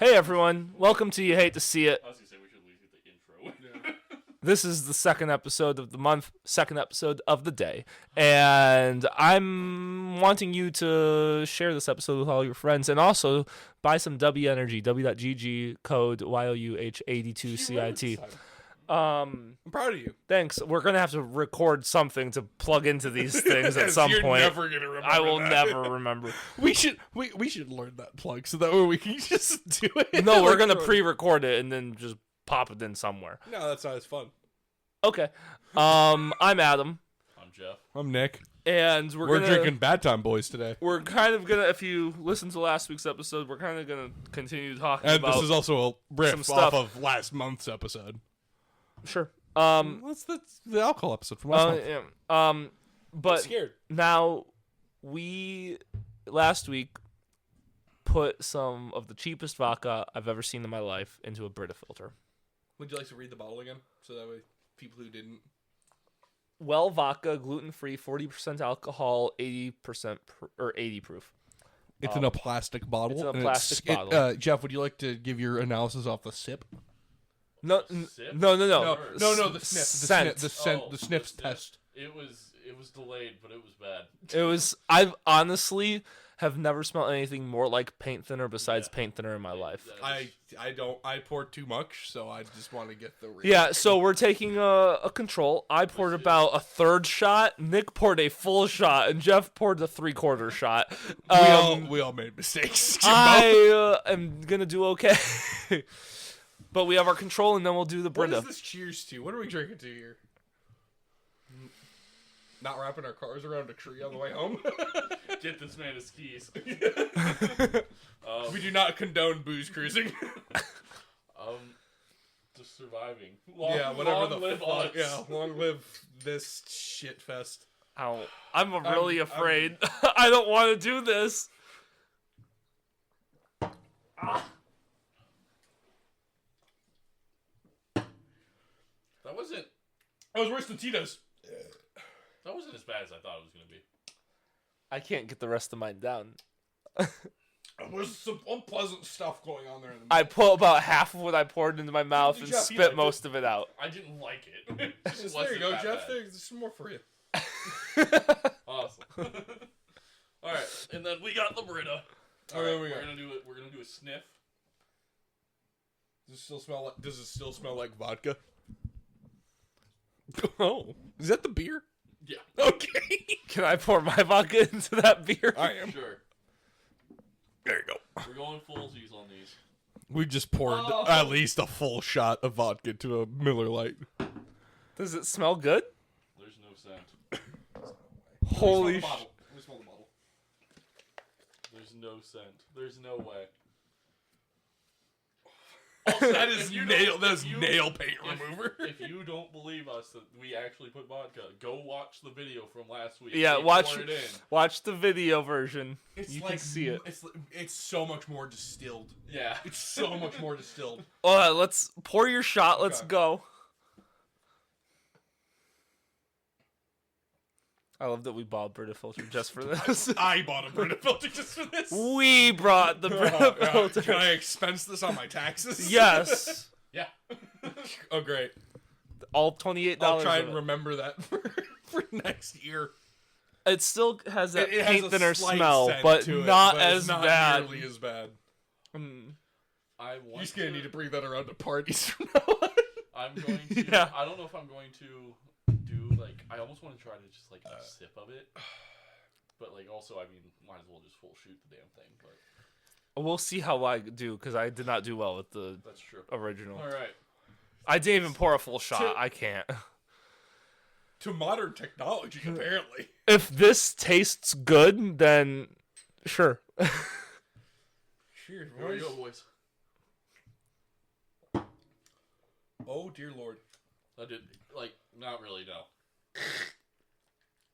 Hey everyone, welcome to You Hate to See It. I was going to say we should at least get the intro. Yeah. This is the second episode of the month, second episode of the day, and I'm wanting you to share this episode with all your friends, and also buy some W Energy, W.GG, code YOUH82CIT. I'm proud of you. Thanks. We're gonna have to record something to plug into these things at some You're point. Never gonna remember I will that. never remember. We should learn that plug so that way we can just do it. No, we're gonna pre-record it and then just pop it in somewhere. No, that's not as fun. Okay. I'm Adam. I'm Jeff. I'm Nick. And we're drinking Bad Time Boys today. We're kind of gonna, if you listen to last week's episode, we're kind of gonna continue talking And about this is also a riff some stuff. off of last month's episode. Sure. That's the alcohol episode from last month. Yeah. But I'm scared. now we last week put some of the cheapest vodka I've ever seen in my life into a Brita filter. Would you like to read the bottle again, so that way people who didn't? Well, vodka, gluten-free, 40% alcohol, 80% or 80 proof. It's in a plastic bottle. It's in a and plastic bottle. Jeff, would you like to give your analysis off the sip? No. The Scent. The sniff test. It was delayed, but it was bad. It was. I've honestly have never smelled anything more like paint thinner besides paint thinner in my life. I poured too much, so I just want to get the real. Yeah, so we're taking a control. I poured about a third shot. Nick poured a full shot, and Jeff poured a 3/4 shot. We all made mistakes. I am gonna do okay. But we have our control, and then we'll do the Brita. What is this cheers to? What are we drinking to here? Not wrapping our cars around a tree on the way home? Get this man his keys. We do not condone booze cruising. Just surviving. Long live us. Yeah, long live this shit fest. Ow. I'm really afraid. I don't want to do this. That was worse than Tito's. That wasn't as bad as I thought it was going to be. I can't get the rest of mine down. There was some unpleasant stuff going on there. I put about half of what I poured into my mouth and Jeff, spit most of it out. I didn't like it. There you go, Jeff. There's some more for you. Awesome. All right, and then we got the Brita. All right, we're gonna do it. We're gonna do a sniff. Does it still smell like vodka? Oh, is that the beer? Yeah. Okay. Can I pour my vodka into that beer? I am. Sure. There you go. We're going fullsies on these. We just poured at least a full shot of vodka to a Miller Lite. Does it smell good? There's no scent. Holy Let me smell the bottle. There's no scent. There's no way. That is nail paint remover. If you don't believe us that we actually put vodka, go watch the video from last week. Yeah, We watch poured it in. watch the video version. You can see it. It's so much more distilled. Yeah. It's so much more distilled. Let's pour your shot. Let's Okay. go. I love that we bought a Brita filter just for this. I bought a Brita filter just for this. We brought the Brita filter. Can I expense this on my taxes? Yes. Yeah. Oh, great. All $28. I'll try of and it. remember that for next year. It still has that It paint has a thinner slight smell, scent but to it, not but as it's not bad. nearly as bad. You're just gonna need to bring that around to parties from now on. I'm going to. Yeah. I don't know if I'm going to do like. I almost want to try to just like a sip of it, but like also, I mean, might as well just full shoot the damn thing. But We'll see how I do, because I did not do well with the that's true. original. All right. I didn't even pour a full shot. I can't. To modern technology, apparently. If this tastes good, then sure. Cheers, Here we boys. go, boys. Oh, dear Lord. That did not really.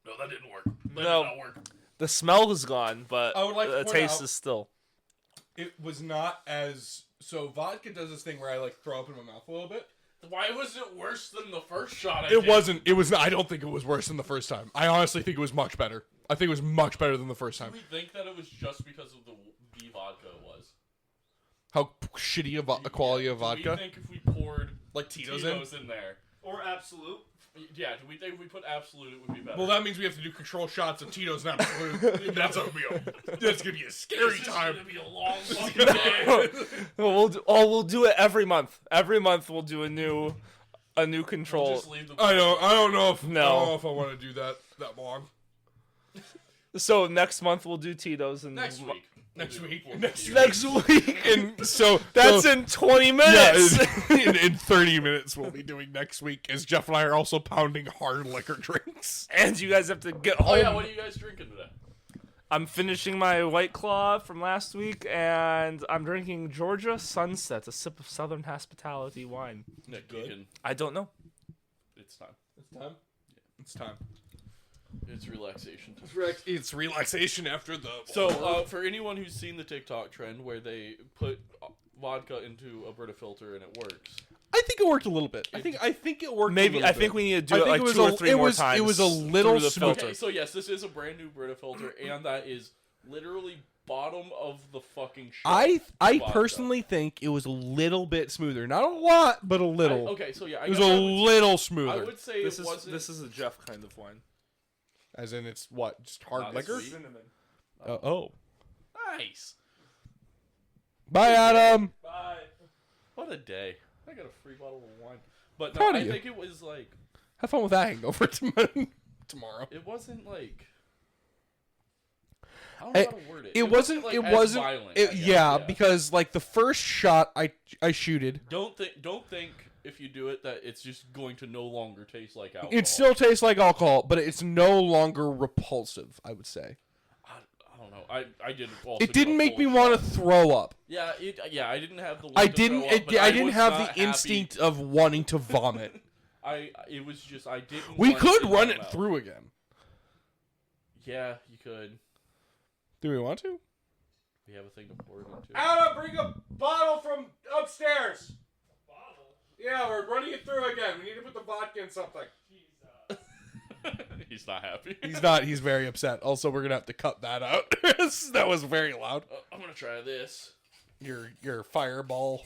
No, that didn't work. That No. did not work. The smell is gone, but I would like to the point taste out- is still. It was not as... So, vodka does this thing where I, throw up in my mouth a little bit. Why was it worse than the first shot? I It did? wasn't. It was. I don't think it was worse than the first time. I honestly think it was much better. I think it was much better than the first time. Do we think that it was just because of the vodka it was? How shitty a quality of Do vodka? we think if we poured Like Tito's in there? Or Absolute. Yeah, do we think if we put Absolute, it would be better? Well, that means we have to do control shots of Tito's and Absolute. That's gonna be a scary This time. is gonna be a long fucking day. We'll do it every month. Every month we'll do a new control. Just leave the I don't know if No. I don't know if I want to do that long. So next month we'll do Tito's and next week. Next week. Next week. And so That's in 20 minutes. Yeah, in 30 minutes we'll be doing next week. As Jeff and I are also pounding hard liquor drinks. And you guys have to get Oh home. yeah, what are you guys drinking today? I'm finishing my White Claw from last week, and I'm drinking Georgia Sunset, a sip of Southern hospitality wine. Nick, Good. I don't know. It's time. It's time. It's time. It's relaxation time. It's relaxation after the. So, for anyone who's seen the TikTok trend where they put vodka into a Brita filter and it works, I think it worked a little bit. I think it worked. Maybe I think we need to do it like 2 or 3 more times. It was a little through the smooth. filter. okay, so yes, this is a brand new Brita filter, and that is literally bottom of the fucking shit. I vodka. personally think it was a little bit smoother. Not a lot, but a little. Okay, so yeah, It was a little smoother. I would say This it is wasn't. this is a Jeff kind of wine. As in, it's what? Just hard Not liquor? sweet. Cinnamon. Oh. Nice. Bye, Adam. Bye. What a day! I got a free bottle of wine, but no, Proud of I you. think it was like Have fun with that hangover tomorrow. it wasn't like. I don't It- know how to word it. It wasn't. like, It as wasn't. violent, it- I guess, yeah, because like the first shot I shooted, Don't think if you do it that it's just going to no longer taste like alcohol. it still tastes like alcohol, but it's no longer repulsive. I would say I don't know. I did. Also it didn't do a make full me want shot. to throw up. Yeah, I didn't have the. I want to didn't. throw up, but I didn't was have not the happy. instinct of wanting to vomit. It was just I didn't. We want could in run my it mouth. through again. Yeah, you could. Do we want to? We have a thing to pour it into. Adam, bring a bottle from upstairs. Bottle? Yeah, we're running it through again. We need to put the vodka in something. He's not happy. He's not. He's very upset. Also, we're gonna have to cut that out. That was very loud. I'm gonna try this. Your fireball.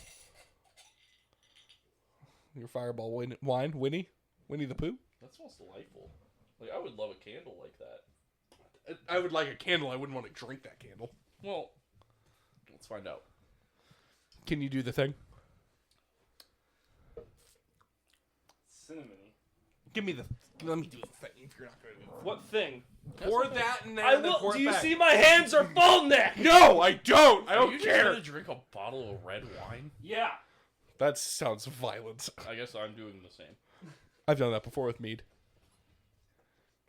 Your fireball wine, Winnie the Pooh. That smells delightful. Like I would love a candle like that. I would like a candle. I wouldn't want to drink that candle. Well, let's find out. Can you do the thing? Cinnamony. Give me the. Let me do the thing. If you're not gonna do it. What thing? Pour that in there. I and then will. pour Do it you back. see my hands are full, Nick? No, I don't. I Are don't you just care. gonna drink a bottle of red wine? Yeah. That sounds violent. I guess I'm doing the same. I've done that before with mead.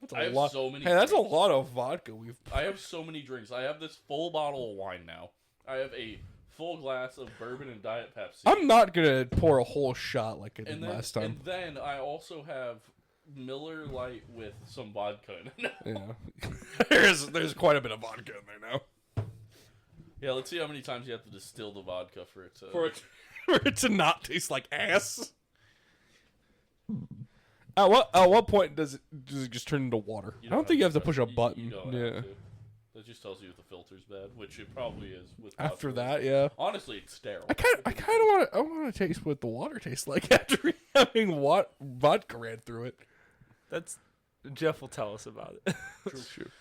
That's I have lot. so many Hey, that's a drinks. lot of vodka. I have so many drinks. I have this full bottle of wine now. I have a full glass of bourbon and Diet Pepsi. I'm not gonna pour a whole shot like I did and then, last time. And then I also have Miller Lite with some vodka in it. Yeah, there's quite a bit of vodka in there now. Yeah, let's see how many times you have to distill the vodka for it to. For it to not taste like ass. At what point does it just turn into water? You I don't think you have to press- push a you button. don't Yeah. have to. That just tells you if the filter's bad, which it probably is. With After vodka. that, yeah. Honestly, it's sterile. I kind of want to taste what the water tastes like after having vodka ran through it. That's Jeff will tell us about it. True.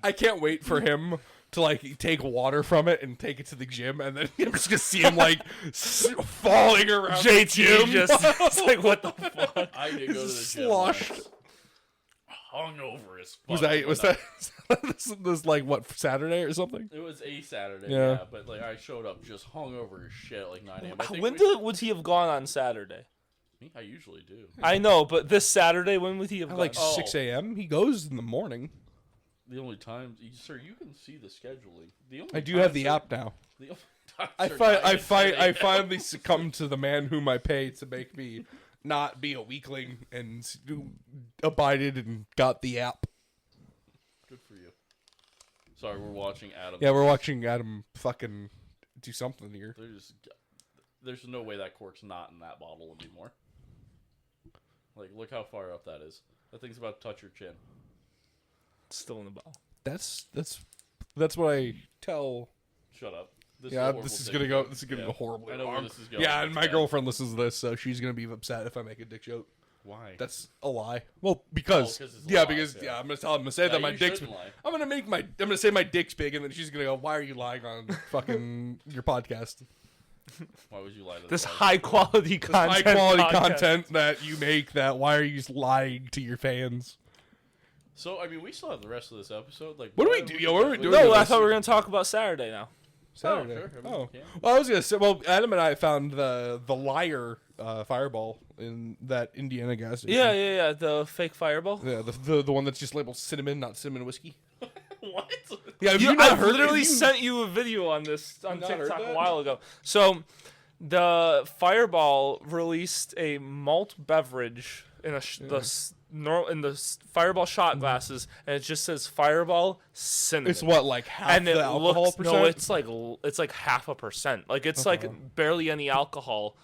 I can't wait for him to like take water from it and take it to the gym, and then I'm just gonna see him like falling around. the JT gym. just it's like what the fuck? I did go to the gym Sloshed. once. Hungover as fuck. Was that this like what, Saturday or something? It was a Saturday, Yeah. yeah. But like I showed up just hungover as shit at like 9 a.m. I think When would he have gone on Saturday? Me? I usually do. I know, but this Saturday, when would he have At gone? like Oh. 6 a.m. He goes in the morning. The only time, sir, you can see the scheduling. The only I do time, have the sir- app now. The only time, I sir, fi- I nine fi- to I 10 finally succumbed to the man whom I pay to make me not be a weakling and abided and got the app. Good for you. Sorry, we're watching Adam. Yeah, we're watching Adam fucking do something here. There's no way that cork's not in that bottle anymore. Like, look how far up that is. That thing's about to touch your chin. It's still in the bottle. That's what I tell Shut up. This Yeah, is a this is horrible gonna dick go. This is joke. gonna go horribly I know where wrong. this is going. Yeah, and It's my bad. girlfriend listens to this, so she's gonna be upset if I make a dick joke. Why? That's a lie. Well, because 'cause it's a yeah, lie, because yeah. I'm gonna say that my you dick's. shouldn't lie. I'm gonna say my dick's big, and then she's gonna go, "Why are you lying on fucking your podcast? Why would you lie to This the high quality content. High quality podcast. content that you make. That why are you lying to your fans? So I mean, we still have the rest of this episode. Like, What do we do? Yo, what are we doing? No, with I this? thought we were gonna talk about Saturday now. Saturday. sure. I mean, Oh, we can. well, I was gonna say. Well, Adam and I found the liar fireball in that Indiana gas station. Yeah. The fake fireball. Yeah, the one that's just labeled cinnamon, not cinnamon whiskey. What? Yeah, have You, you not I heard? literally have you- sent you a video on this on not heard TikTok a that? while ago. So, the Fireball released a malt beverage in in the Fireball shot glasses, and it just says Fireball cinnamon. It's what, like half and the it alcohol looks percent? no, it's like 0.5%. Like it's like barely any alcohol,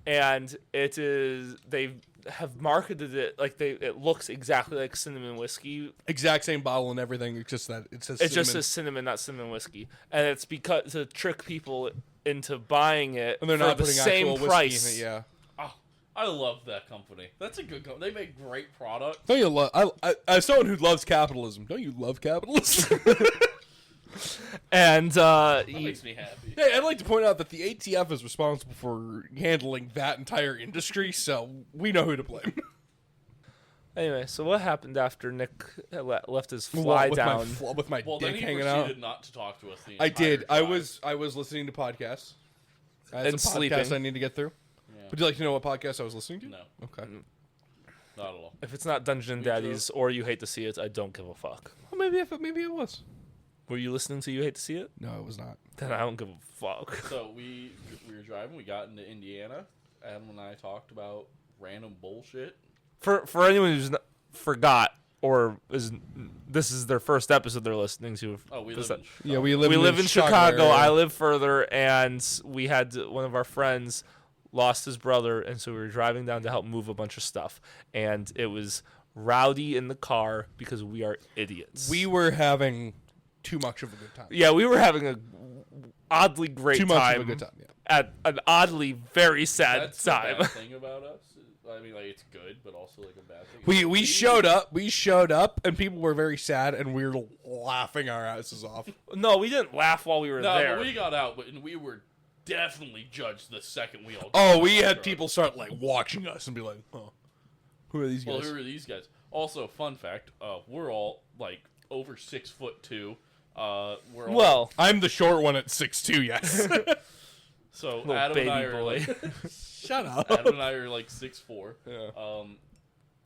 and it is they have marketed it like it looks exactly like cinnamon whiskey. Exact same bottle and everything. It's just that it says It cinnamon. just says cinnamon, not cinnamon whiskey, and it's because to trick people into buying it and they're for not the putting same actual price. whiskey in it. Yeah. Oh, I love that company. That's a good company. They make great products. Don't you love? I as someone who loves capitalism, don't you love capitalism? And That makes me happy. Hey, I'd like to point out that the ATF is responsible for handling that entire industry, so we know who to blame. anyway, so what happened after Nick left his fly down? With my Well, then dick he hanging proceeded out. not to talk to us. The I entire did. I drive. was listening to podcasts. I had And some sleeping. podcasts I need to get through. Yeah. Would you like to know what podcast I was listening to? No, Okay. not at all. If it's not Dungeon We Daddies or You Hate to See It, I don't give a fuck. Well, maybe it was. Were you listening to You Hate to See It? No, it was not. Then I don't give a fuck. So we were driving. We got into Indiana. Adam and I talked about random bullshit. For anyone who's forgot or this is their first episode they're listening to. Oh, we This- live in Chicago. Yeah, we live in Chicago. area. I live further, and we had one of our friends lost his brother, and so we were driving down to help move a bunch of stuff, and it was rowdy in the car because we are idiots. We were having too much of a good time. Yeah, we were having a oddly great Too time. much of a good time. Yeah. At an oddly very sad That's the time. bad thing about us. I mean, like, it's good, but also like a bad thing. We showed up, and people were very sad, and we were laughing our asses off. No, we didn't laugh while we were No, there. but we got out, and we were definitely judged the second we all. Oh, got we out had drunk. people start like watching us and be like, "Oh, who are these Well, guys?" who are these guys? Also, fun fact: we're all like over 6'2". We're all, Well, I'm the short one at 6'2". Yes. so little Adam baby and I are boy. like, Shut up. Adam and I are like 6'4". Yeah.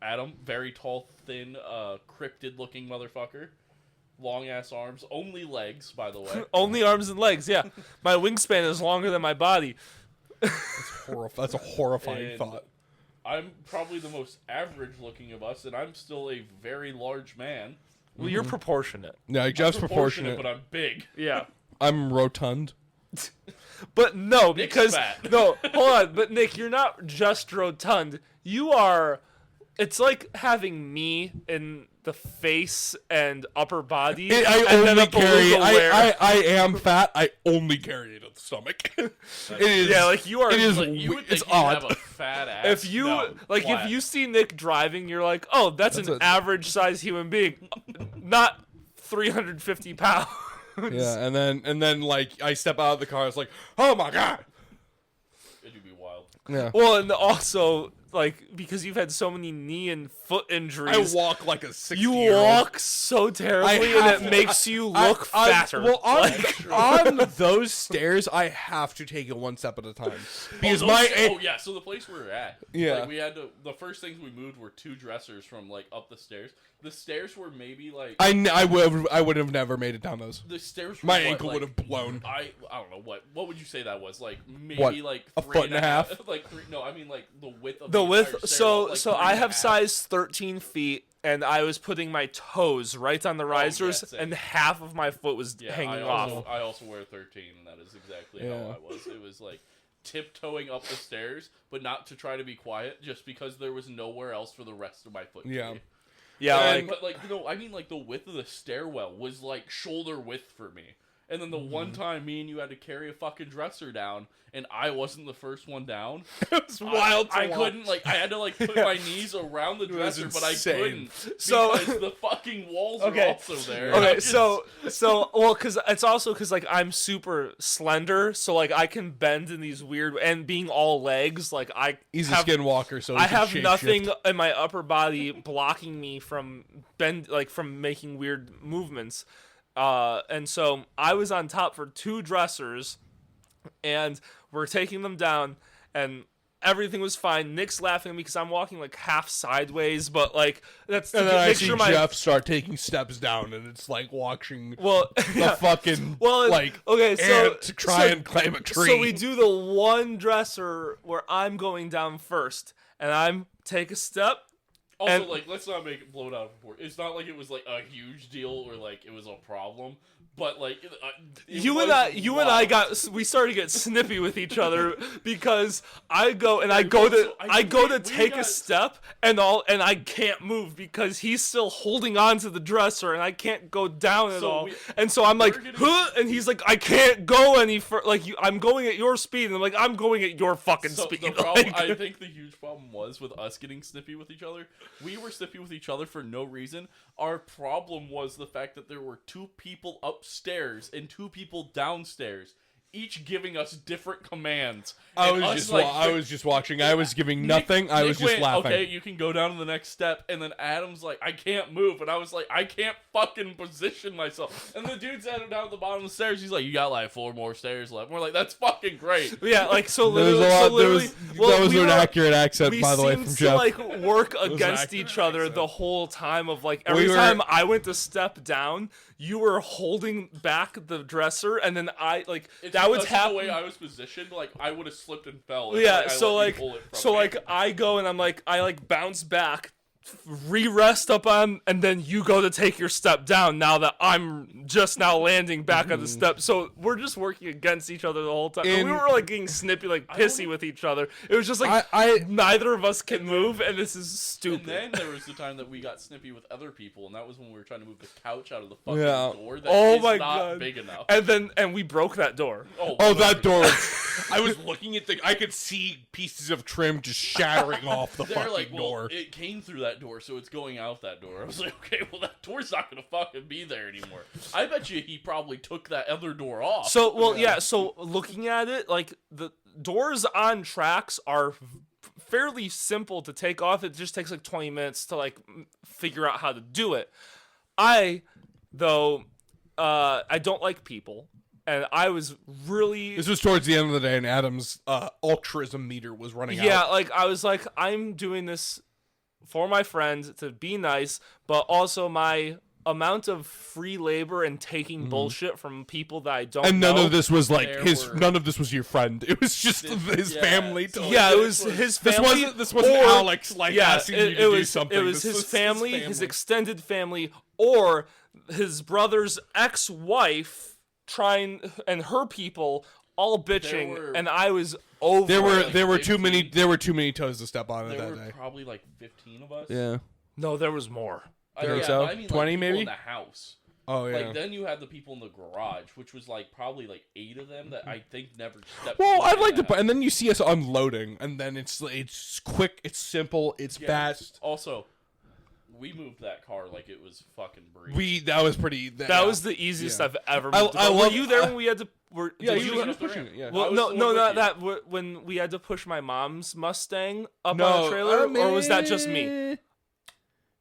Adam, very tall, thin, cryptid-looking motherfucker. Long ass arms, only legs, by the way. only arms and legs. Yeah, my wingspan is longer than my body. That's a horrifying And thought. I'm probably the most average-looking of us, and I'm still a very large man. Well, you're proportionate. Yeah, just proportionate. but I'm big. Yeah. I'm rotund. But no, Nick's because fat. no, hold on. But Nick, you're not just rotund. You are. It's like having me in the face and upper body. I and then only a carry. beluga wear. I am fat. I only carry it at the stomach. It is. Yeah, like you are. It is. Like, you would think It's you odd. have a fat ass. If you No, like, flat. if you see Nick driving, you're like, oh, that's an a- average sized human being, not 350 pounds. Yeah, and then like I step out of the car. It's like, oh my god. It'd be wild. Yeah. Well, and also like because you've had so many knee and foot I injuries. walk like a 60-year-old. You walk so terribly, have and it to. makes you look fatter. Well, on, That's true. on those stairs, I have to take it one step at a time because Oh yeah, so the place we were at, Yeah. like, we had to. The first things we moved were 2 dressers from like up the stairs. The stairs were maybe like I would have never made it down those. the stairs. Were My what, ankle like, would have blown. I don't know what would you say that was like maybe What, like a 3 foot and a half? like 3 no I mean like the width of the entire width. stairwell, like So 3 I and a have half. size 13 feet, and I was putting my toes right on the risers, same. and half of my foot was Yeah, hanging I off. also wear 13, and that is exactly Yeah. how I was. It was like tiptoeing up the stairs, but not to try to be quiet, just because there was nowhere else for the rest of my foot. To Yeah. be. Yeah, And- like But like no, I mean like the width of the stairwell was like shoulder width for me. And then the one time me and you had to carry a fucking dresser down, and I wasn't the first one down. It was wild. I couldn't, like, I had to, like, put my knees around the dresser, but I insane. couldn't. So- because the fucking walls Okay. are also there. Okay, I just- well, because it's also because like I'm super slender, so like I can bend in these weird and being all legs, like He's a have, skinwalker, so he I can have shape nothing shift. in my upper body blocking me from from making weird movements, and so I was on top for 2 dressers, and we're taking them down, and everything was fine. Nick's laughing at me because I'm walking like half sideways, but like that's to And then I make see sure my Jeff start taking steps down, and it's like watching well the fucking okay, ant to try and climb a tree. So we do the one dresser where I'm going down first, and I'm take a step. Also, and- like, let's not make it blown out of proportion. It's not like it was, like, a huge deal or, like, it was a problem. But, like, You and I we started to get snippy with each other because I go to take a step and I can't move because he's still holding on to the dresser and I can't go down at all. And so I'm like, huh? And he's like, I can't go any further. Like I'm going at your speed, and I'm like, I'm going at your fucking speed. The problem, Like- I think the huge problem was with us getting snippy with each other. We were snippy with each other for no reason. Our problem was the fact that there were 2 people upstairs and 2 people downstairs, each giving us different commands. I And was us, just like, I was just watching. I was giving nothing. I was Nick just went, laughing. Okay, you can go down to the next step, and then Adam's like, I can't move, and I was like, I can't fucking position myself. And the dude sat down at the bottom of the stairs. He's like, you got like 4 more stairs left. And we're like, that's fucking great. Yeah, like so There was literally, a lot. so literally That was an accurate accent, we by the way, seemed from to Jeff. like work was against accurate each other accent. the whole time of like every We were- time I went to step down, you were holding back the dresser, and then I like It's that would because of happen. the way I was positioned, like I would have slipped and fell. Yeah, I so let you like pull it from so me. like I go and I'm like I like bounce back, re-rest up on, and then you go to take your step down now that I'm just now landing back on the step. So we're just working against each other the whole time. And we In- were like getting snippy, like pissy with each other. It was just like I neither of us can move, and this is And stupid. then there was the time that we got snippy with other people, and that was when we were trying to move the couch out of the fucking Yeah. door that Oh is my not God. big enough. And we broke that door. Oh, that door! I was looking at I could see pieces of trim just shattering off the They're fucking like, well, door. it came through that door, so it's going out that door. I was like, okay, well, that door's not gonna fucking be there anymore. I bet you he probably took that other door off. So well, yeah. So looking at it, like the doors on tracks are fairly simple to take off. It just takes like 20 minutes to like figure out how to do it. I don't like people, and I was really This was towards the end of the day, and Adam's altruism meter was running out. yeah. Like I was like, I'm doing this for my friends to be nice, but also my amount of free labor and taking bullshit from people that I don't And know. none of this was like There were- none of this was your friend. It was just his yeah, family. so- Yeah, it was his This family. wasn't or- Alex like asking you to do something. It was This his family, his extended family, or his brother's ex-wife trying and her people all bitching, were- and I was over. there were it. too many toes to step on it there that were day. probably like 15 of us. Yeah. No, there was more. Think Yeah, so? but I mean, 20 like, people maybe? in the house. Oh yeah. Like then you had the people in the garage, which was like probably like 8 of them that I think never stepped. Well, foot I'd in like to that put, and then you see us unloading, and then it's quick, it's simple, it's Yeah. fast. Also, we moved that car like it was fucking breeze. That was pretty. That was the easiest Yeah. I've ever. I moved a car. Were love- you there when we had to? Yeah, did you you? was pushing it. Yeah. I Well, was no, the no, one not with you. that. When we had to push my mom's Mustang up No, on a trailer, or was that just me?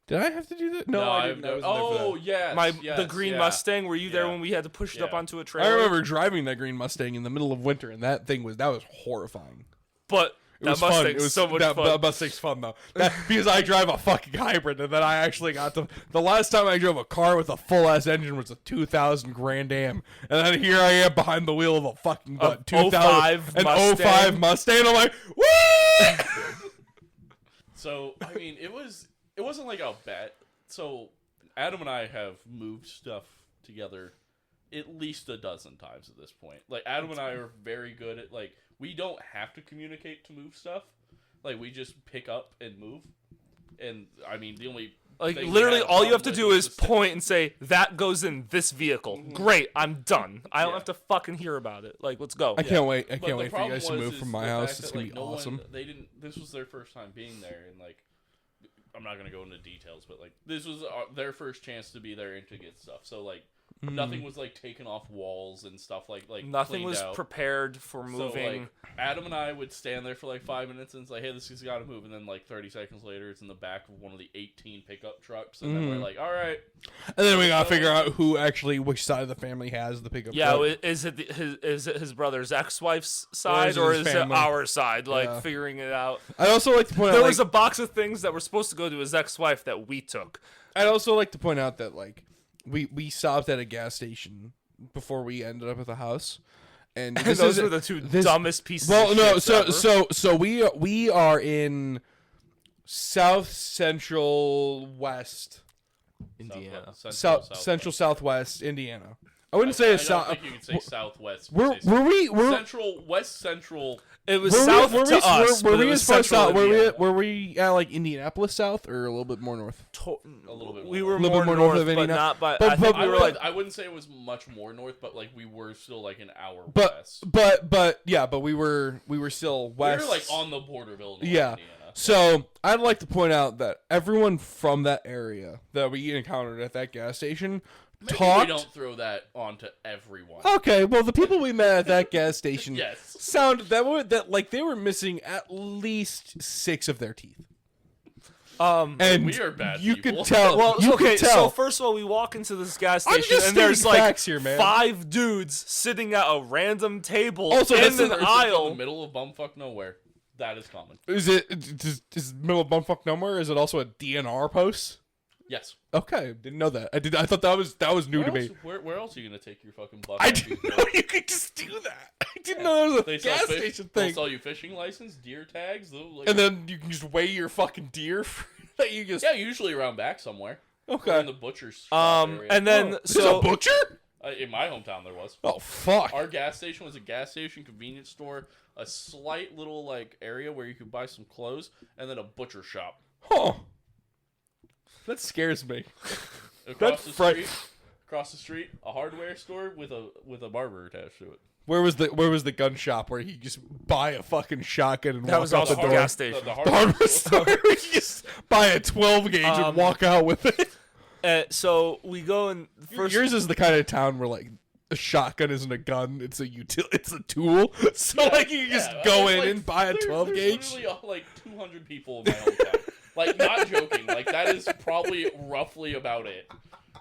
Did I have to do that? No, I didn't. I wasn't there for Oh that. yes, The green yeah. Mustang. Were you there Yeah. when we had to push it up Yeah. onto a trailer? I remember driving that green Mustang in the middle of winter, and that was horrifying. But It that was fun. Mustang's It was so much that fun. Mustang's fun though, because I drive a fucking hybrid, and then I actually got the last time I drove a car with a full ass engine was a 2000 Grand Am, and then here I am behind the wheel of a fucking A 2005 05 an 05 Mustang. And I'm like, woo! So I mean, it wasn't like a bet. So Adam and I have moved stuff together at least a dozen times at this point. Like Adam and I are very good at like we don't have to communicate to move stuff. Like we just pick up and move. And I mean, the only Like, thing we literally, had a all you have to problem do with is was the point and say, that goes in this vehicle. Great, I'm done. I don't Yeah. have to fucking hear about it. Like, let's go. I can't wait. I But can't the wait for you problem guys to move is from the my fact house. that, It's gonna like, be no one- awesome. They didn't. This was their first time being there, and like, I'm not gonna go into details, but like, this was their first chance to be there and to get stuff. So like, nothing was like taken off walls and stuff like Nothing cleaned was out. prepared for So moving. like, Adam and I would stand there for like 5 minutes and it's like, hey, this has got to move, and then like 30 seconds later, it's in the back of one of the 18 pickup trucks, and then we're like, all right. And then we gotta figure out who actually, which side of the family has the pickup Yeah, truck. is it his brother's ex-wife's side, is or it is his it family? our side? Like, Yeah. figuring it out. I'd also like to point There out, was a box of things that were supposed to go to his ex-wife that we took. I'd also like to point out that like we stopped at a gas station before we ended up at the house, and And this those is were the two dumbest pieces Well, of no, shit so we are in South Central West, Indiana. Central Southwest Indiana. I wouldn't say I it's don't south. think you could say southwest. Were we Central, west central. It was were south we, to us, were but we it was as far central south? Indiana. Were we at like Indianapolis South or a little bit more north? A little bit more We were north. Little more bit more north, north of but Indiana. not by. But- I think but- we were like I wouldn't say it was much more north, but like we were still like an hour But west. but we were still west. We were like on the border of Illinois, Yeah. Indiana. So I'd like to point out that everyone from that area that we encountered at that gas station Maybe talked. we don't throw that onto everyone. Okay, well the people we met at that gas station Yes. sounded that like they were missing at least 6 of their teeth. And We are bad you people. could tell. Well, you okay, could tell. so first of all, we walk into this gas I'm station just and there's stating like facts here, man. 5 dudes sitting at a random table Also, in that's an the- In the aisle. middle of bumfuck nowhere. That is common. Is middle of bumfuck nowhere? Is it also a DNR post? Yes. Okay, didn't know that. I thought that was new to me. Where else are you gonna take your fucking butt? I didn't know you could just do that. I didn't know there was They a sell gas fish, station they'll thing. sell you fishing license, deer tags, like, And then you can just weigh your fucking deer that you just. yeah, usually around back somewhere. Or in Okay. the butcher's shop area. And then There's so a butcher? In my hometown there was. Oh fuck. Our gas station was a gas station, convenience store, a slight little like area where you could buy some clothes, and then a butcher shop. Huh. That scares me. Across That's across the street, a hardware store with a barber attached to it. Where was the gun shop where you just buy a fucking shotgun and that walk was out also the the door? gas station. The The hardware store where you just buy a 12 gauge and walk out with it. So we go and first. Yours is the kind of town where like a shotgun isn't a gun; it's a tool. So like you just Yeah, go there's, in like, and buy a 12 there's gauge. literally like 200 people in my hometown. Like, not joking. Like, that is probably roughly about it.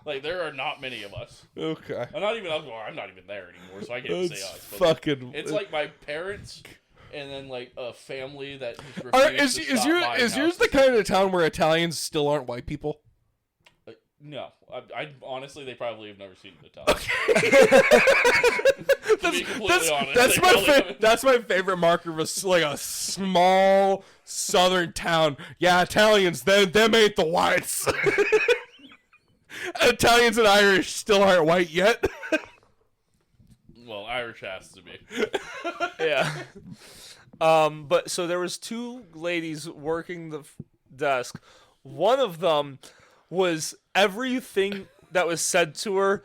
Like, there are not many of us. Okay. I'm not even there anymore, so I can't say It's us. But fucking. it's like my parents, and then like a family that just Are, refused is to is stop your buying is yours houses. the kind of town where Italians still aren't white people? No, I honestly, they probably have never seen it. To be completely honest, That's they my probably haven't. that's my favorite marker of like a small southern town. Yeah, Italians, them ain't the whites. Italians and Irish still aren't white yet. Well, Irish has to be. Yeah. But so there was 2 ladies working the desk. One of them was everything that was said to her.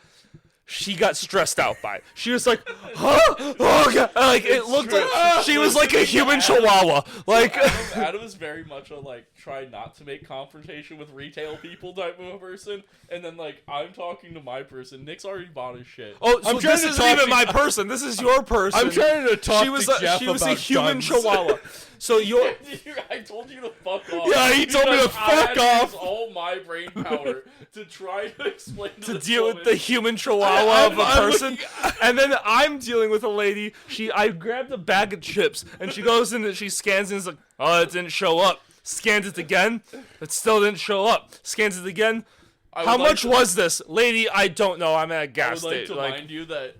She got stressed out by it. She was like, huh? Oh, God. Like, it looked like she was like a human chihuahua. Like, Adam is very much a like try not to make confrontation with retail people type of a person, and then like I'm talking to my person. Nick's already bought his shit. oh, so I'm trying this to isn't talk even to- my person. This is your person. I'm trying to talk She was to Jeff she was a about human guns. chihuahua. So you're I told you to fuck off. Yeah, he told me to because I fuck had off. use all my brain power to try to explain to to this deal with woman. the human chihuahua of a I'm person, looking- and then I'm dealing with a lady. I grabbed a bag of chips, and she goes in and she scans and is like, oh, it didn't show up. Scans it again, it still didn't show up. Scans it again. I would How like much to- was this, lady? I don't know. I'm at a I gas would like station. to Like, mind you that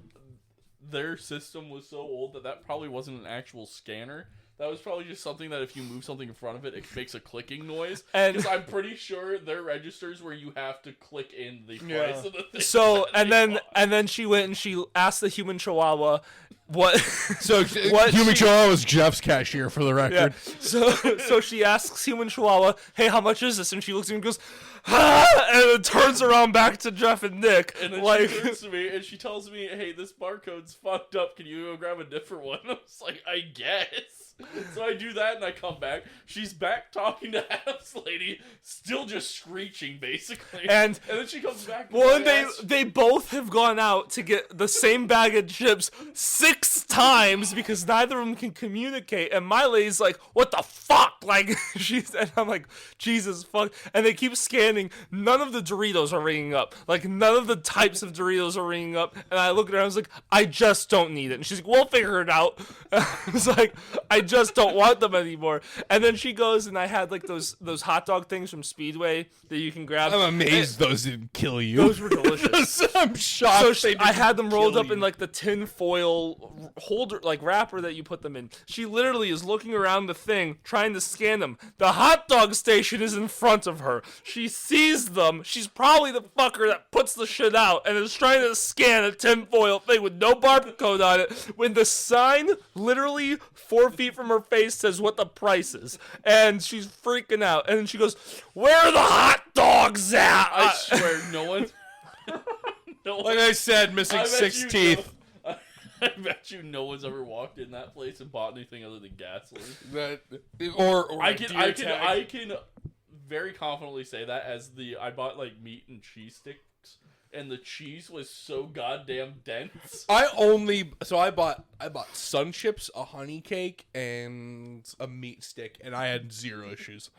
their system was so old that probably wasn't an actual scanner. That was probably just something that if you move something in front of it, it makes a clicking noise. And- Because I'm pretty sure their registers where you have to click in the price of the thing. so that they bought. and then she went and she asked the human chihuahua what? So What Human she- Chihuahua was Jeff's cashier for the record. Yeah. So she asks Human Chihuahua, "Hey, how much is this?" And she looks at me and goes, "Ah!" And then turns around back to Jeff and Nick, And then like, she turns to me and she tells me, "Hey, this barcode's fucked up. Can you go grab a different one?" I was like, "I guess." So I do that and I come back. She's back talking to Adam's lady, still just screeching basically. And then she comes back. well, and and they both have gone out to get the same bag of chips 6 times because neither of them can communicate. And my lady's like, "What the fuck?" Like, and I'm like, "Jesus fuck!" And they keep scanning. None of the Doritos are ringing up. Like, none of the types of Doritos are ringing up. And I look at her and I was like, "I just don't need it." And she's like, "We'll figure it out." I was like, "I just don't want them anymore." And then she goes, and I had like those hot dog things from Speedway that you can grab. I'm amazed those didn't kill you. Those were delicious. I'm shocked. So they I had them didn't rolled kill up in you. like the tin foil holder, like wrapper that you put them in. She literally is looking around the thing, trying to scan them. The hot dog station is in front of her. She sees them. She's probably the fucker that puts the shit out and is trying to scan a tin foil thing with no barcode on it. When the sign, literally 4 feet from her face, says what the price is, and she's freaking out. And then she goes, "Where are the hot dogs at?" I swear, no one. No one. Like I said, missing I bet 6 you teeth. I bet you no one's ever walked in that place and bought anything other than gasoline. That, or I a can, deer I can, tag. I can very confidently say that as I bought like meat and cheese sticks, and the cheese was so goddamn dense. I bought sun chips, a honey cake, and a meat stick, and I had 0 issues.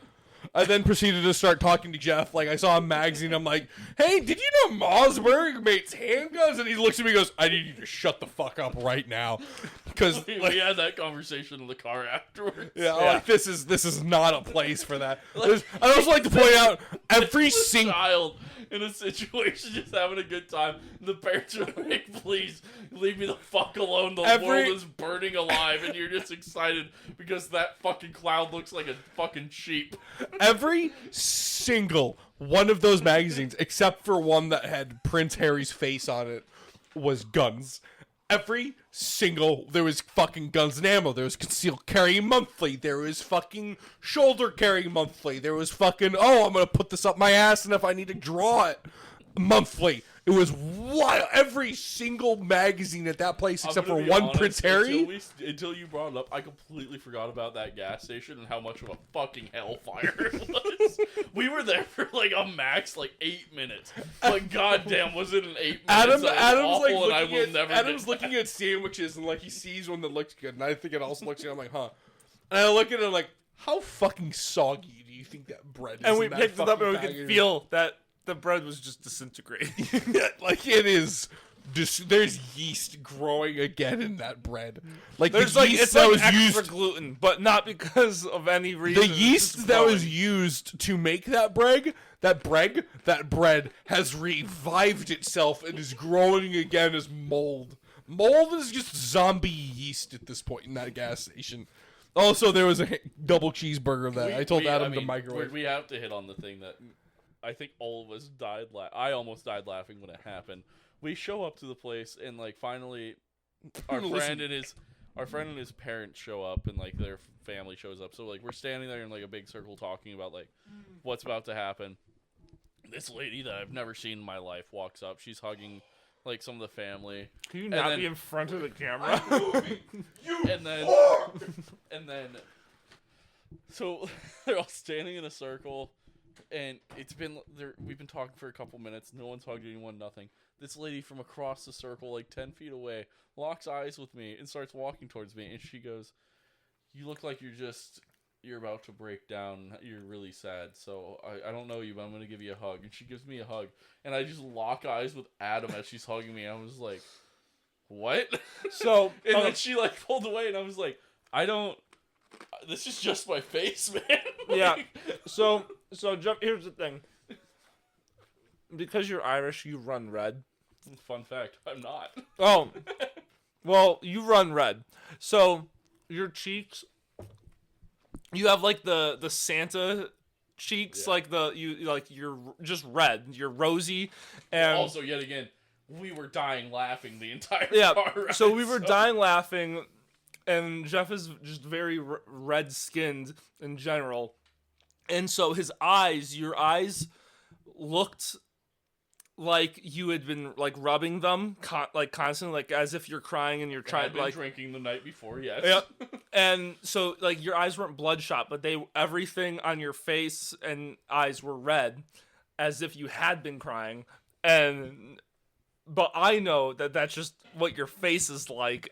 I then proceeded to start talking to Jeff. Like, I saw a magazine. I'm like, "Hey, did you know Mossberg makes handguns?" And he looks at me and goes, "I need you to shut the fuck up right now." Because, We like, had that conversation in the car afterwards. yeah, like this is not a place for that. I'd also like to point out every It's a single. child in a situation just having a good time. The parents are like, "Please leave me the fuck alone. The world is burning alive," and you're just excited because that fucking cloud looks like a fucking sheep. Every single one of those magazines, except for one that had Prince Harry's face on it, was guns. Every single, there was fucking Guns and Ammo, there was Concealed Carry Monthly, there was fucking Shoulder Carry Monthly, there was fucking, "Oh, I'm gonna put this up my ass and if I need to draw it," monthly. It was wild. Every single magazine at that place, except for I'm gonna be one honest, Prince Harry. Until you brought it up, I completely forgot about that gas station and how much of a fucking hellfire it was. We were there for like a max 8 minutes, but goddamn, was it an 8 minutes? Adam's awful, like and I looking will at never Adam's get looking at sandwiches and like he sees one that looks good and I think it also looks good. I'm like, huh. And I look at it like, how fucking soggy do you think that bread is? And we in that picked it up fucking and we could package? feel that the bread was just disintegrating. Yeah, like it is. There's yeast growing again in that bread. Like There's the like yeast it's that like was extra used. gluten, but not because of any reason. The it's yeast just that was growing. used to make that bread, that bread has revived itself and is growing again as mold. Mold is just zombie yeast at this point in that gas station. Also, there was a double cheeseburger that I told Adam to microwave. We have to hit on the thing that I think all of us died. I almost died laughing when it happened. We show up to the place and finally, our friend and his parents show up and their family shows up. So we're standing there in a big circle talking about what's about to happen. This lady that I've never seen in my life walks up. She's hugging some of the family. Can you not be in front of the camera? And then, so they're all standing in a circle, and we've been talking for a couple minutes. No one's hugged anyone, nothing. This lady from across the circle, 10 feet away, locks eyes with me and starts walking towards me, and she goes, "You look like you're about to break down. You're really sad. So I don't know you, but I'm going to give you a hug." And she gives me a hug, and I just lock eyes with Adam as she's hugging me. I was like, "What?" So and then she pulled away, and I was like, this is just my face, man. yeah. So Jeff, here's the thing. Because you're Irish, you run red. Fun fact, I'm not. Oh, well, you run red. So your cheeks, you have the Santa cheeks, Yeah. you're just red. You're rosy, and Also, yet again, we were dying laughing the entire Yeah, car ride. so we were dying laughing, and Jeff is just very red-skinned in general. And so your eyes looked like you had been, like, rubbing them, like, constantly, like, as if you're crying and you're trying, like... drinking the night before, yes. Yep. And so, like, your eyes weren't bloodshot, but everything on your face and eyes were red, as if you had been crying. But I know that that's just what your face is like,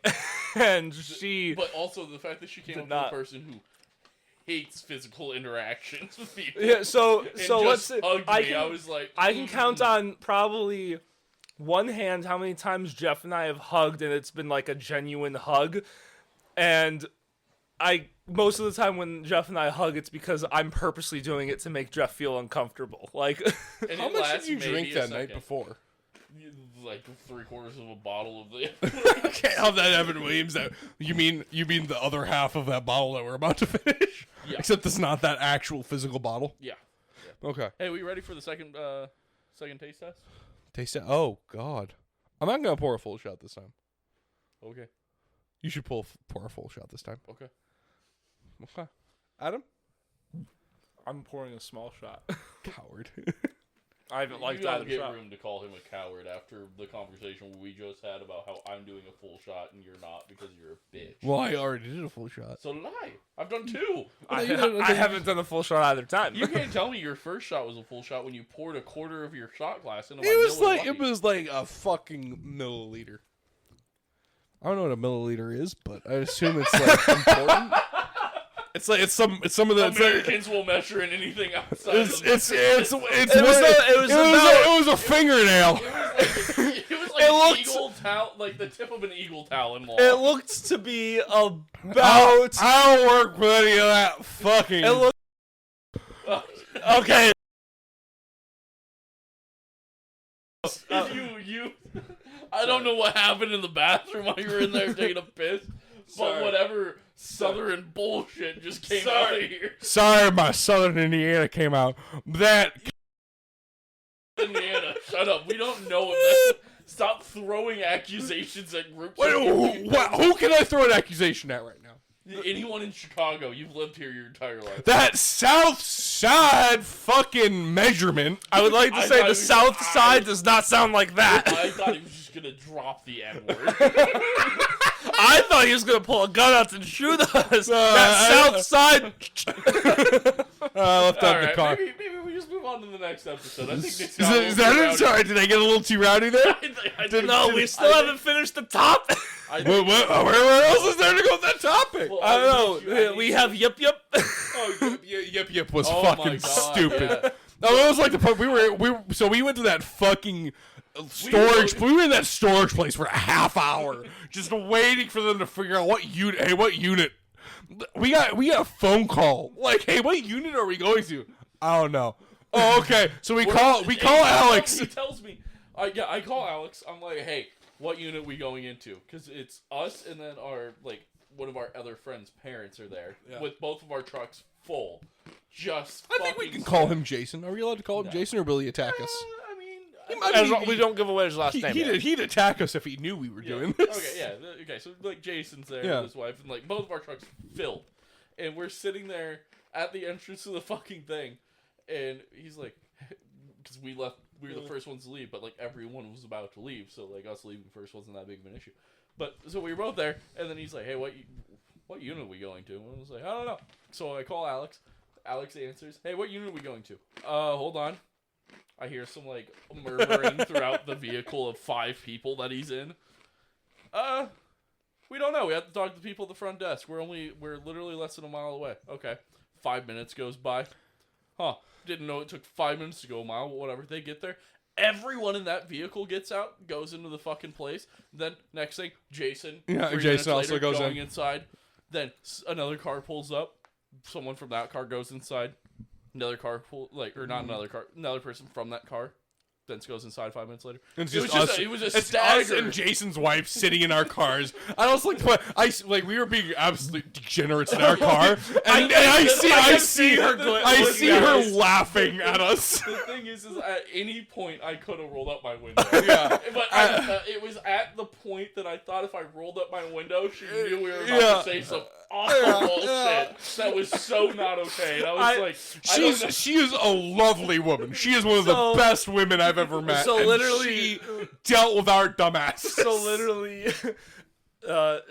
and she... But also the fact that she came up with a person who hates physical interactions with people. Yeah, so let's just say... hugged me. I was like... I can count on probably one hand how many times Jeff and I have hugged, and it's been, like, a genuine hug. And most of the time when Jeff and I hug, it's because I'm purposely doing it to make Jeff feel uncomfortable. Like... And how much did you drink that night before? Like 3/4 of a bottle of the. I can't have that Evan Williams. That you mean the other half of that bottle that we're about to finish? Yeah. Except it's not that actual physical bottle. Yeah. Okay. Hey, we ready for the second taste test? Taste it. Oh God, I'm not gonna pour a full shot this time. Okay. You should pour a full shot this time. Okay. Okay. Adam. I'm pouring a small shot. Coward. I haven't liked you either don't get shot. room to call him a coward after the conversation we just had about how I'm doing a full shot and you're not because you're a bitch. Well, I already did a full shot. So lie. I've done 2. I haven't done a full shot either time. You can't tell me your first shot was a full shot when you poured 1/4 of your shot glass into my It was like a fucking milliliter. I don't know what a milliliter is, but I assume it's like important. It's some of the Americans will measure in anything outside. It was a fingernail. It was like eagle towel, like the tip of an eagle talon long. It looked to be about. I don't work with any of that fucking. It looked okay. I don't know what happened in the bathroom while you were in there taking a piss, but whatever southern bullshit just came out of here. Sorry, my southern Indiana came out. That Indiana, shut up. We don't know if that. Stop throwing accusations at groups. Who can I throw an accusation at right now? Anyone in Chicago, you've lived here your entire life. That South Side fucking measurement. I would like to say the South Side does not sound like that. I thought he was just gonna drop the N-word. I thought he was gonna pull a gun out and shoot us. That South Side. Left out the car. Maybe we just move on to the next episode. I think Is that it? Sorry, did I get a little too rowdy there? No, we still haven't finished the top. Where else is there to go with that topic? Well, I don't know. We have Yip Yip. Oh, Yip was Oh fucking my God, stupid. yeah. No, it was like the part we went to that fucking storage. We were in that storage place for a half hour, just waiting for them to figure out what unit. Hey, what unit? We got a phone call. Like, hey, what unit are we going to? I don't know. Oh, okay. So we call Alex. He tells me. I call Alex. I'm like, hey, what unit we going into? Because it's us and then one of our other friends' parents are there with both of our trucks full. I think we can call him Jason. Are we allowed to call him Jason, or will he attack us? We don't give away his last name. He'd attack us if he knew we were doing this. Okay, yeah. Okay, so Jason's there Yeah. with his wife, and both of our trucks filled, and we're sitting there at the entrance of the fucking thing, and he's like, because we were the first ones to leave, but everyone was about to leave, so us leaving first wasn't that big of an issue. But so we were both there, and then he's like, hey, what unit are we going to? And I was like, I don't know. So I call Alex. Alex answers, hey, what unit are we going to? Hold on. I hear some murmuring throughout the vehicle of 5 people that he's in. We don't know. We have to talk to the people at the front desk. We're literally less than a mile away. Okay. 5 minutes goes by. Huh. Didn't know it took 5 minutes to go a mile, but whatever. They get there. Everyone in that vehicle gets out, goes into the fucking place. Then, next thing, Jason. Yeah, 3 Jason minutes also later, goes going in. inside. Then another car pulls up. Someone from that car goes inside. Another car not another car. Another person from that car Vince goes inside 5 minutes later. It's It was just just us. it was a It's us stagger. and Jason's wife sitting in our cars. I was like, we were being absolute degenerates in our car, and I see her laughing at us. The thing is at any point I could have rolled up my window. Yeah, But it was at the point that I thought if I rolled up my window, she knew we were about to say some awful bullshit that was so not okay. And I was she is a lovely woman. She is one of the best women I've ever met. So and literally- she dealt with our dumbass. So literally,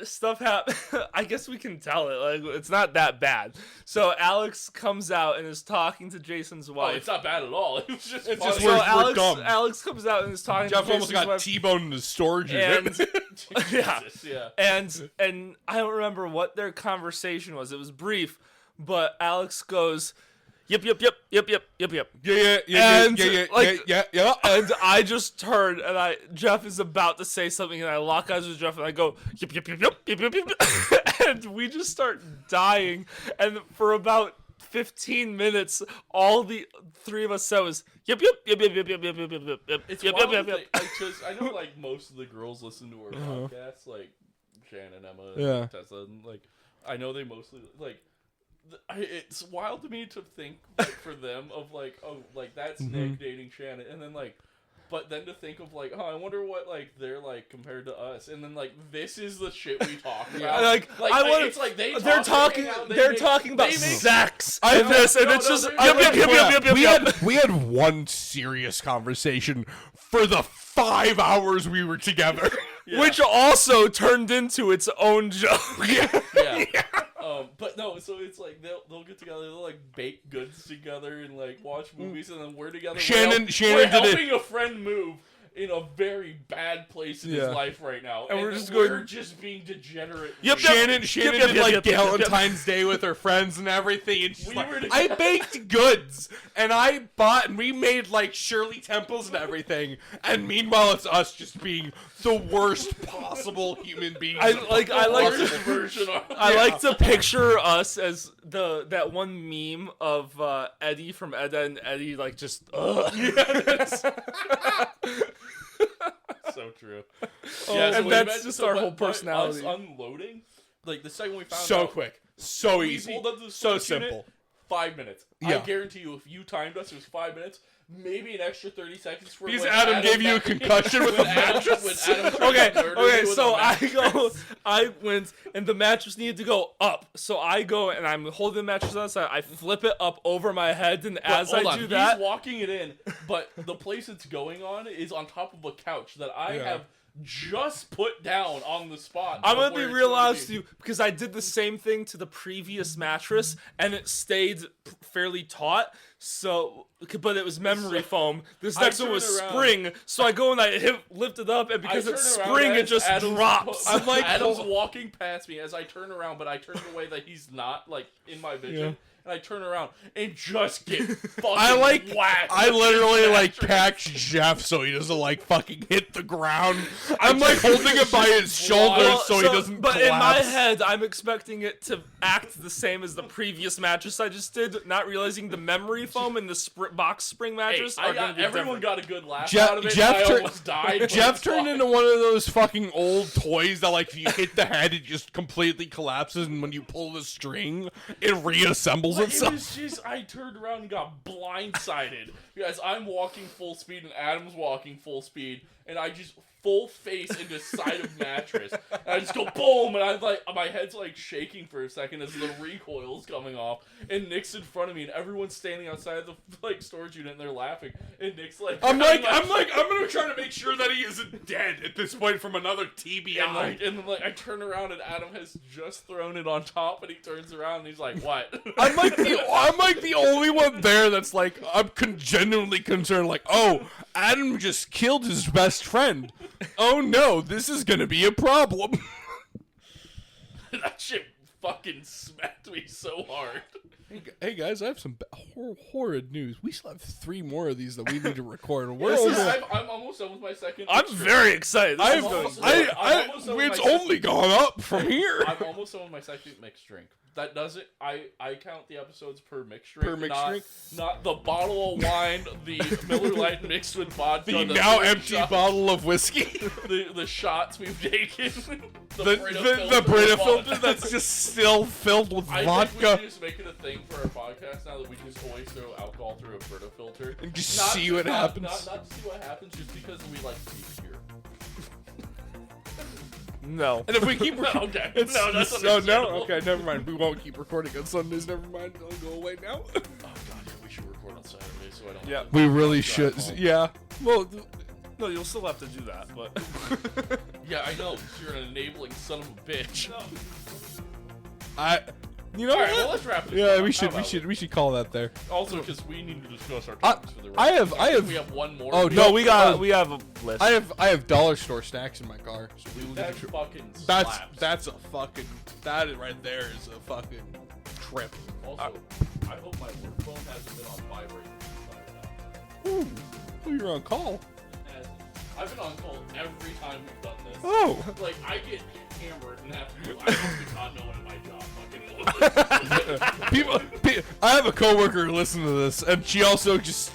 stuff happened. I guess we can tell it. Like, it's not that bad. So Alex comes out and is talking to Jason's Oh, wife. it's not bad at all. It was just It's funny. just So we're dumb. Alex comes out and is talking Jeff to almost Jason's got wife. T-boned in his storage And unit. yeah. Jesus, yeah. And I don't remember what their conversation was. It was brief, but Alex goes, yep. Yeah. And I just turn and Jeff is about to say something and I lock eyes with Jeff and I go, yep. And we just start dying. And for about 15 minutes, all the three of us said was, yep. It's wild to think, I know like most of the girls listen to our podcasts, like Shannon, Emma, Yeah. and Tessa, and like I know they mostly like. It's wild to me to think like, for them of like, oh, like that's Nick dating Shannon, and then like, but then to think of like, oh, I wonder what like they're like compared to us, and then like this is the shit we talk about. It's like they're talking about sex I in this, and no, it's no, just they're- We had one serious conversation for the 5 hours we were together. Yeah. which also turned into its own joke. Yeah. But no, so it's like they'll get together, they'll like bake goods together and like watch movies, and then we're together. Shannon we're did helping a friend move in a very bad place in his life right now, and we're just just being degenerate. Shannon did like yep. Valentine's Day with her friends and everything, and she's We like, were I baked goods and I bought and we made like Shirley Temples and everything, and meanwhile it's us just being the worst possible human beings. I like version of I like to picture us as that one meme of Eddie from Edda and Eddie like just so true. and we that's met- just so our by- whole by personality. Us unloading, like the second we found so out, quick, so we easy, pulled up to the so storage unit, simple. 5 minutes. Yeah. I guarantee you, if you timed us, it was 5 minutes. Maybe an extra 30 seconds for Because when Adam gave you a concussion with when the Adam- mattress. when Adam tried to murder me Okay, with so a mattress. I went, and the mattress needed to go up. So I go, and I'm holding the mattress on the side. I flip it up over my head, and as Hold I on, do that, he's walking it in, but the place it's going on is on top of a couch that I have just put down on the spot. I'm of gonna where be it's real gonna honest with you, because I did the same thing to the previous mattress, and it stayed fairly taut. So, but it was memory foam. This next one turn was around. spring. So I go and I lift it up, and because I it's turn around spring, it as just Adam's drops. I'm like, Adam's walking past me as I turn around, but I turn the way that he's not like in my vision. And I turn around and just get fucking whacked. I with literally this like mattress. catch Jeff so he doesn't like fucking hit the ground. I'm like holding it by his shoulder Well, so he doesn't But collapse. in my head, I'm expecting it to act the same as the previous mattress I just did, not realizing the memory foam and the box spring Hey, mattress are going to be everyone different. got a good laugh Jeff- out of it. Jeff I tur- almost died. but Jeff it's turned fine. into one of those fucking old toys that like if you hit the head it just completely collapses, and when you pull the string it reassembles But itself. it was just, I turned around and got blindsided because I'm walking full speed and Adam's walking full speed, and I just full face into side of mattress. And I just go boom, and I'm like, my head's like shaking for a second as the recoil's coming off, and Nick's in front of me, and everyone's standing outside the like storage unit, and they're laughing, and Nick's like, I'm gonna try to make sure that he isn't dead at this point from another TBI. and then I turn around and Adam has just thrown it on top, and he turns around and he's like, "What?" I'm like the only one there that's like I'm genuinely concerned. Like, oh, Adam just killed his best friend. Oh no, this is gonna be a problem. That shit fucking smacked me so hard. Hey guys, I have some horrid news. We still have 3 more of these that we need to record. And we're This is- almost. I'm almost done with my second. I'm mixture. very excited. This is I'm going almost- great. I'm almost done with It's my only gone up from here. I'm almost done with my second mixed drink, that doesn't. I count the episodes per mixed Per drink, mixed drink? not the bottle of wine, the Miller Lite mixed with vodka, The now 30 empty shots, bottle of whiskey. the shots we've taken, The Brita filter that's just still filled with I think vodka. we should just make it a thing for our podcast now that we just always throw alcohol through a Brita filter And just see what happens. Not to see what happens, just because we like to be pure. No. And if we keep Okay. it's, No, that's no, understandable. okay, never mind. We won't keep recording on Sundays. Never mind. I'll go away now. Oh god, yeah, we should record on Saturday so I don't. Yeah. We really should. home. Yeah. Well, No, you'll still have to do that, but Yeah, I know. 'Cause you're an enabling son of a bitch. you know All right, what? well, let's wrap this. Yeah, up. we How about we should call that there. Also, because we need to discuss our topics for the rest. I have. We have one more. Oh, no, no, we have a list. I have dollar store snacks in my car. So we will That get fucking that's slaps. that's a fucking that right there is a fucking trip. Also, I hope my work phone hasn't been on vibrate the entire time. Ooh, you're on call. And I've been on call every time we've done this. Oh, Like, I get hammered and have to do. I do not know what my job fucking I have a coworker who listens to this, and she also just.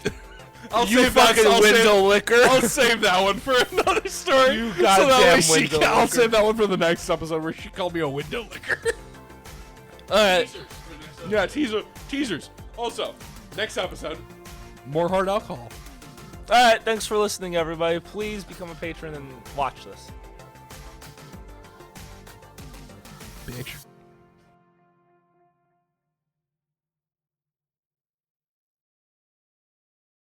I'll You save that- fucking I'll save- window licker. I'll save that one for another story. You so that way goddamn window I'll licker. save that one for the next episode where she called me a window licker. All right. Teasers for next episode. Yeah, teasers. Also, next episode, more hard alcohol. All right. Thanks for listening, everybody. Please become a patron and watch this. Bitch.